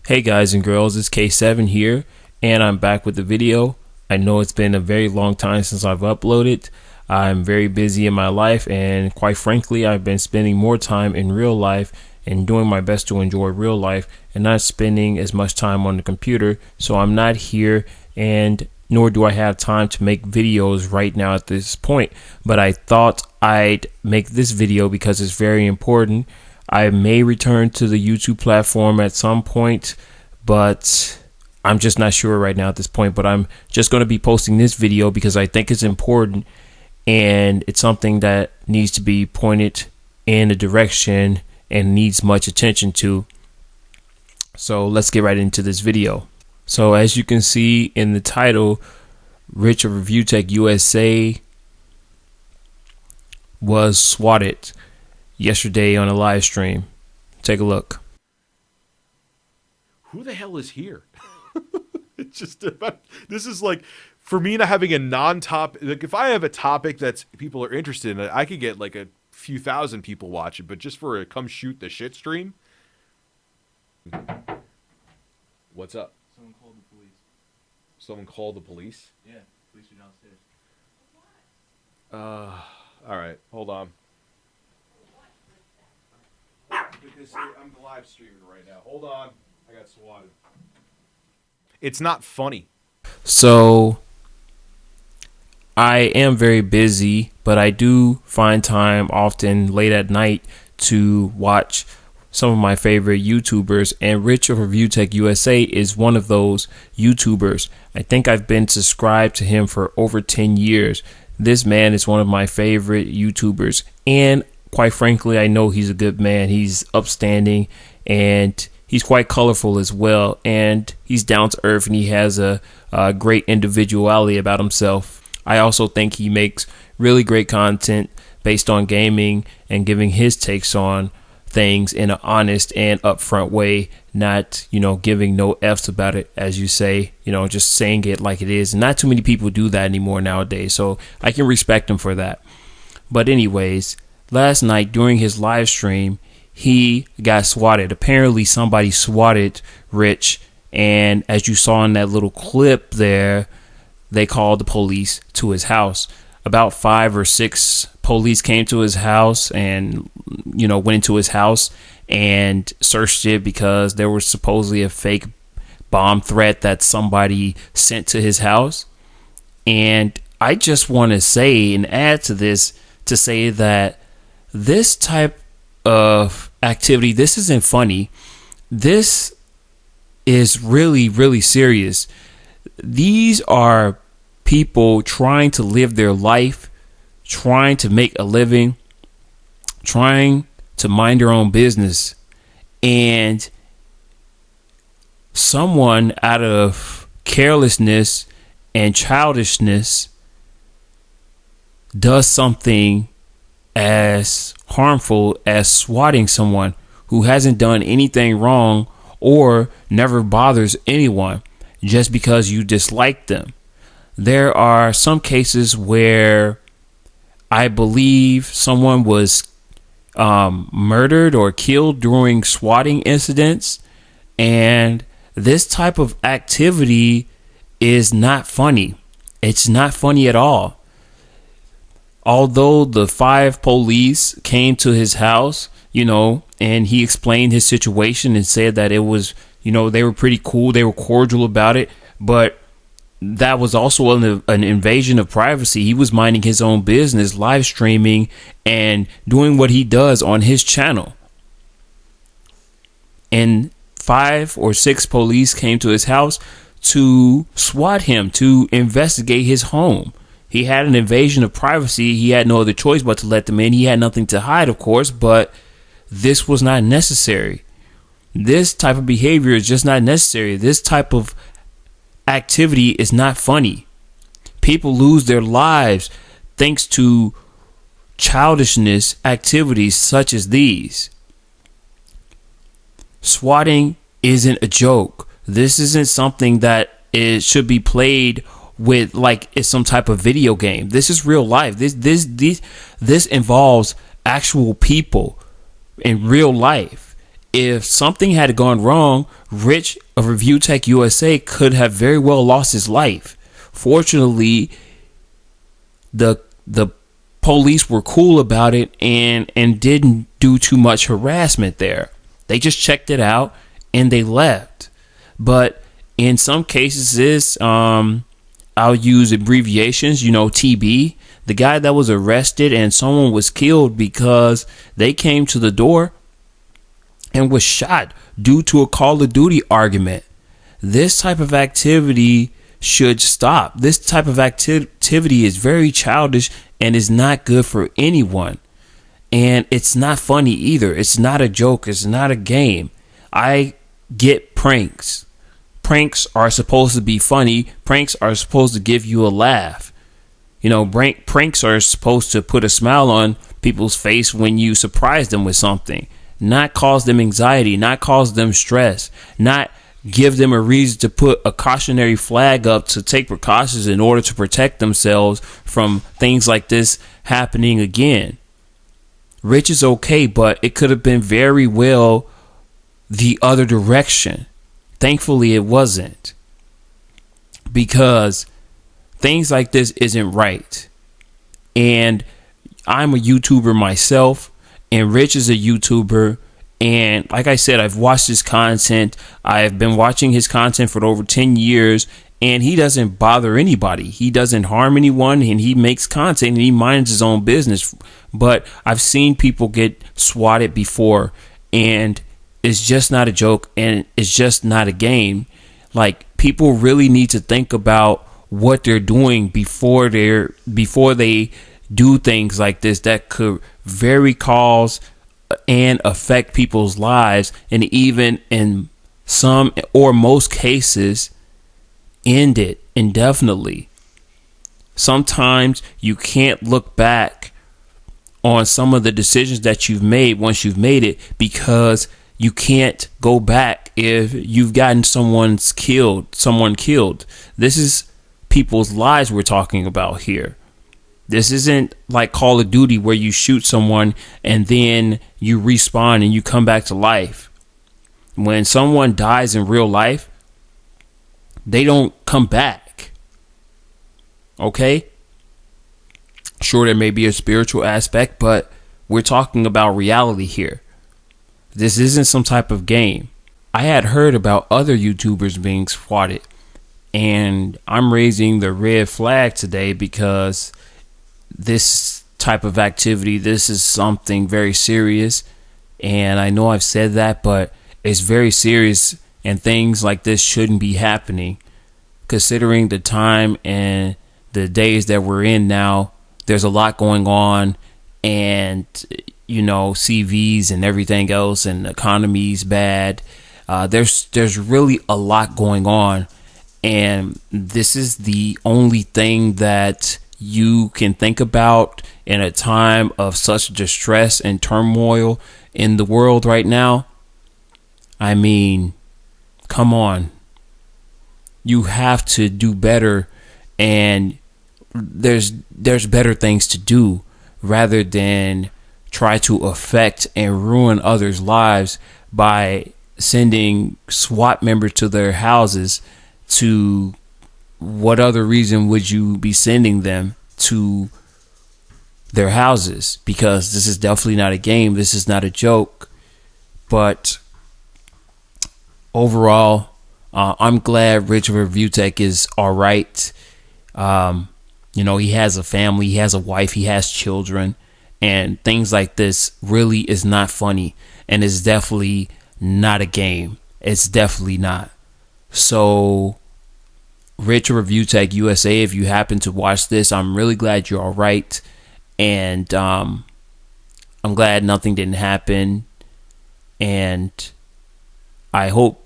Hey guys and girls, it's K7 here, and I'm back with the video. I know it's been a very long time since I've uploaded. I'm very busy in my life, and quite frankly, I've been spending more time in real life and doing my best to enjoy real life and not spending as much time on the computer. So I'm not here, and nor do I have time to make videos right now at this point. But I thought I'd make this video because it's very important. I may return to the YouTube platform at some point, but I'm just not sure right now at this point. But I'm just going to be posting this video because I think it's important and it's something that needs to be pointed in a direction and needs much attention to. So let's get right into this video. So as you can see in the title, Rich of ReviewTechUSA was swatted yesterday on a live stream. Take a look. Who the hell is here? It's just this is like, for me, not having a non-topic. Like, if I have a topic that's people are interested in, I could get like a few thousand people watching. But just for a come shoot the shit stream, what's up? Someone called the police. Someone called the police. Yeah, police are downstairs. All right, hold on. Because I'm live streaming right now. Hold on. I got swatted. It's not funny. So I am very busy, but I do find time often late at night to watch some of my favorite YouTubers, and Rich of ReviewTechUSA is one of those YouTubers. I think I've been subscribed to him for over 10 years. This man is one of my favorite YouTubers, and quite frankly, I know he's a good man. He's upstanding and he's quite colorful as well. And he's down to earth and he has a great individuality about himself. I also think he makes really great content based on gaming and giving his takes on things in an honest and upfront way, not, giving no F's about it, as you say, just saying it like it is. And not too many people do that anymore nowadays. So I can respect him for that. But anyways, last night during his live stream, he got swatted. Apparently somebody swatted Rich, and as you saw in that little clip there, they called the police to his house. About 5 or 6 police came to his house and went into his house and searched it because there was supposedly a fake bomb threat that somebody sent to his house. And I just want to say and add to this to say that this type of activity, this isn't funny. This is really, really serious. These are people trying to live their life, trying to make a living, trying to mind their own business. And someone out of carelessness and childishness does something as harmful as swatting someone who hasn't done anything wrong or never bothers anyone just because you dislike them. There are some cases where I believe someone was murdered or killed during swatting incidents, and this type of activity is not funny. It's not funny at all. Although the 5 police came to his house, and he explained his situation and said that it was, they were pretty cool. They were cordial about it. But that was also an invasion of privacy. He was minding his own business, live streaming and doing what he does on his channel. And 5 or 6 police came to his house to swat him, to investigate his home. He had an invasion of privacy. He had no other choice but to let them in. He had nothing to hide, of course, but this was not necessary. This type of behavior is just not necessary. This type of activity is not funny. People lose their lives thanks to childishness activities such as these. Swatting isn't a joke. This isn't something that should be played with like it's some type of video game. This is real life. This involves actual people in real life. if something had gone wrong, Rich of ReviewTechUSA could have very well lost his life. Fortunately, the police were cool about it and didn't do too much harassment there. They just checked it out and they left. But in some cases, I'll use abbreviations, TB. The guy that was arrested and someone was killed because they came to the door and was shot due to a Call of Duty argument. This type of activity should stop. This type of activity is very childish and is not good for anyone. And it's not funny either. It's not a joke. It's not a game. I get pranks. Pranks are supposed to be funny. Pranks are supposed to give you a laugh. Pranks are supposed to put a smile on people's face when you surprise them with something, not cause them anxiety, not cause them stress, not give them a reason to put a cautionary flag up to take precautions in order to protect themselves from things like this happening again. Rich is okay, but it could have been very well the other direction. Thankfully, it wasn't, because things like this isn't right. And I'm a YouTuber myself, and Rich is a YouTuber. And like I said, I've watched his content. I've been watching his content for over 10 years, and he doesn't bother anybody. He doesn't harm anyone, and he makes content and he minds his own business. But I've seen people get swatted before, and it's just not a joke, and it's just not a game. Like, people really need to think about what they're doing before they do things like this that could very cause and affect people's lives, and even in some or most cases end it indefinitely. Sometimes you can't look back on some of the decisions that you've made once you've made it, because you can't go back if you've gotten someone killed. This is people's lives we're talking about here. This isn't like Call of Duty where you shoot someone and then you respawn and you come back to life. When someone dies in real life, they don't come back. Okay? Sure, there may be a spiritual aspect, but we're talking about reality here. This isn't some type of game. I had heard about other YouTubers being swatted, and I'm raising the red flag today because this type of activity, this is something very serious. And I know I've said that, but it's very serious, and things like this shouldn't be happening. Considering the time and the days that we're in now, there's a lot going on, and CVs and everything else, and the economy's bad. There's really a lot going on, and this is the only thing that you can think about in a time of such distress and turmoil in the world right now. I mean, come on. You have to do better, and there's better things to do rather than try to affect and ruin others' lives by sending SWAT members to their houses. To what other reason would you be sending them to their houses? Because this is definitely not a game. This is not a joke. But overall, I'm glad Rich Review Tech is all right. He has a family, he has a wife, he has children, and things like this really is not funny, and it's definitely not a game. It's definitely not. So, Rich ReviewTechUSA, if you happen to watch this, I'm really glad you're all right, and I'm glad nothing didn't happen, and I hope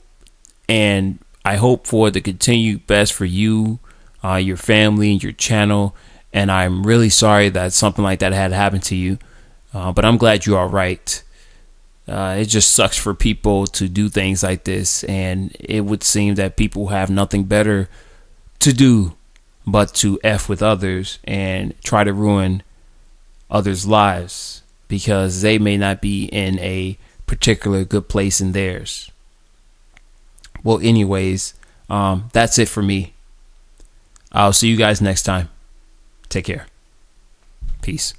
for the continued best for you, your family, and your channel. And I'm really sorry that something like that had happened to you, but I'm glad you're all right. It just sucks for people to do things like this, and it would seem that people have nothing better to do but to F with others and try to ruin others' lives because they may not be in a particular good place in theirs. Well, anyways, that's it for me. I'll see you guys next time. Take care. Peace.